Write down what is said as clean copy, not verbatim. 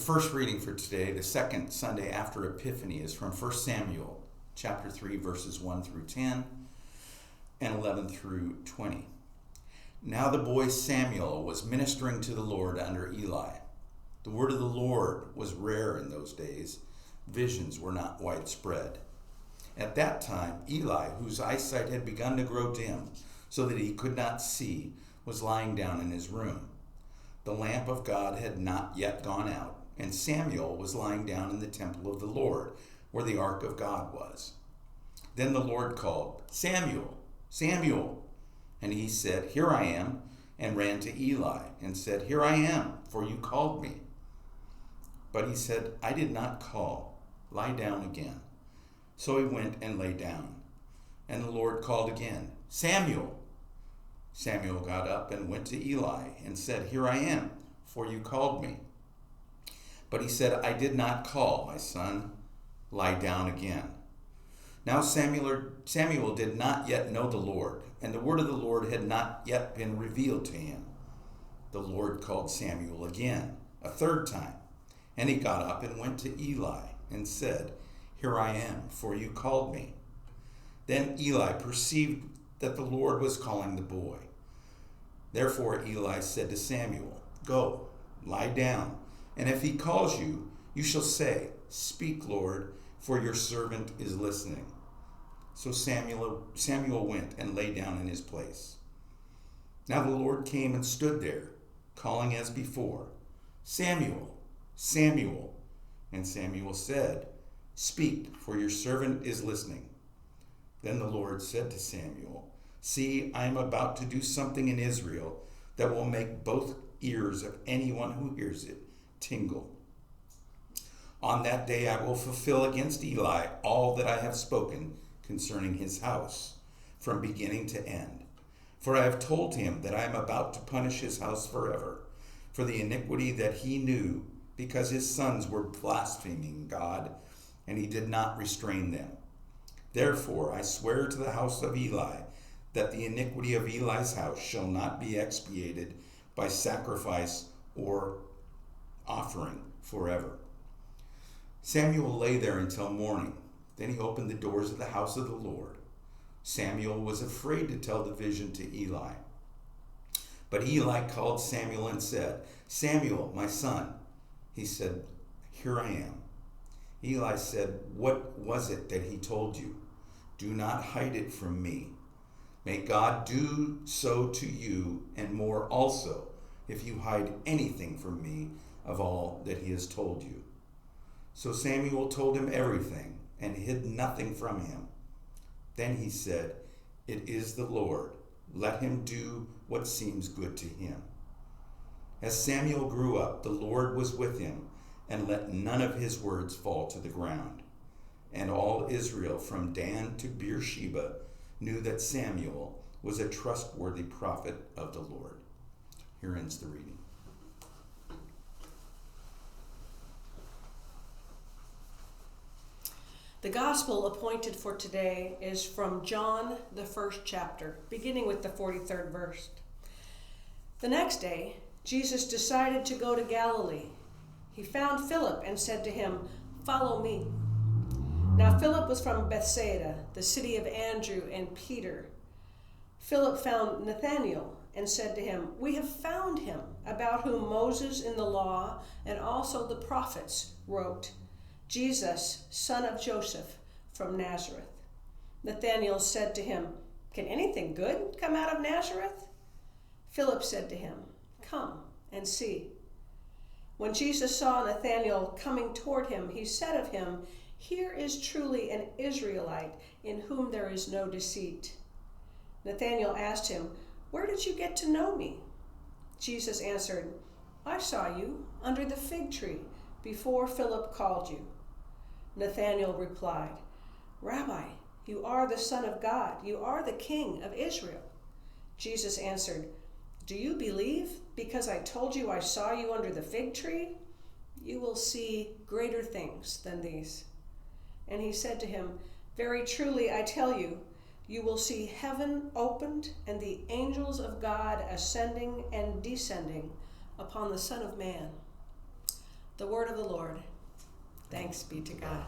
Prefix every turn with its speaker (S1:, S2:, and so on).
S1: first reading for today, the second Sunday after Epiphany, is from 1 Samuel chapter 3, verses 1 through 10 and 11 through 20. Now the boy Samuel was ministering to the Lord under Eli. The word of the Lord was rare in those days. Visions were not widespread. At that time, Eli, whose eyesight had begun to grow dim so that he could not see, was lying down in his room. The lamp of God had not yet gone out, and Samuel was lying down in the temple of the Lord, where the ark of God was. Then the Lord called, "Samuel, Samuel." And he said, "Here I am," and ran to Eli and said, "Here I am, for you called me." But he said, "I did not call. Lie down again." So he went and lay down. And the Lord called again, "Samuel." Samuel got up and went to Eli and said, "Here I am, for you called me." But he said, "I did not call, my son. Lie down again." Now Samuel did not yet know the Lord, and the word of the Lord had not yet been revealed to him. The Lord called Samuel again, a third time, and he got up and went to Eli and said, "Here I am, for you called me." Then Eli perceived that the Lord was calling the boy. Therefore Eli said to Samuel, "Go, lie down, and if he calls you, you shall say, 'Speak, Lord, for your servant is listening.'" So Samuel went and lay down in his place. Now the Lord came and stood there, calling as before, "Samuel, Samuel." And Samuel said, "Speak, for your servant is listening." Then the Lord said to Samuel, "See, I am about to do something in Israel that will make both ears of anyone who hears it tingle. On that day I will fulfill against Eli all that I have spoken concerning his house, from beginning to end. For I have told him that I am about to punish his house forever for the iniquity that he knew, because his sons were blaspheming God, and he did not restrain them. Therefore I swear to the house of Eli that the iniquity of Eli's house shall not be expiated by sacrifice or offering forever." Samuel lay there until morning. Then he opened the doors of the house of the Lord. Samuel was afraid to tell the vision to Eli. But Eli called Samuel and said, "Samuel, my son." He said, "Here I am." Eli said, "What was it that he told you? Do not hide it from me. May God do so to you and more also, if you hide anything from me of all that he has told you." So Samuel told him everything and hid nothing from him. Then he said, "It is the Lord. Let him do what seems good to him." As Samuel grew up, the Lord was with him and let none of his words fall to the ground. And all Israel from Dan to Beersheba knew that Samuel was a trustworthy prophet of the Lord. Here ends the reading.
S2: The gospel appointed for today is from John, the first chapter, beginning with the 43rd verse. The next day, Jesus decided to go to Galilee. He found Philip and said to him, "Follow me." Now Philip was from Bethsaida, the city of Andrew and Peter. Philip found Nathanael and said to him, "We have found him, about whom Moses in the law and also the prophets wrote, Jesus, son of Joseph, from Nazareth." Nathanael said to him, "Can anything good come out of Nazareth?" Philip said to him, "Come and see." When Jesus saw Nathanael coming toward him, he said of him, "Here is truly an Israelite in whom there is no deceit." Nathanael asked him, "Where did you get to know me?" Jesus answered, "I saw you under the fig tree before Philip called you." Nathanael replied, "Rabbi, you are the Son of God. You are the King of Israel." Jesus answered, "Do you believe because I told you I saw you under the fig tree? You will see greater things than these." And he said to him, "Very truly I tell you, you will see heaven opened and the angels of God ascending and descending upon the Son of Man." The word of the Lord. Thanks be to God.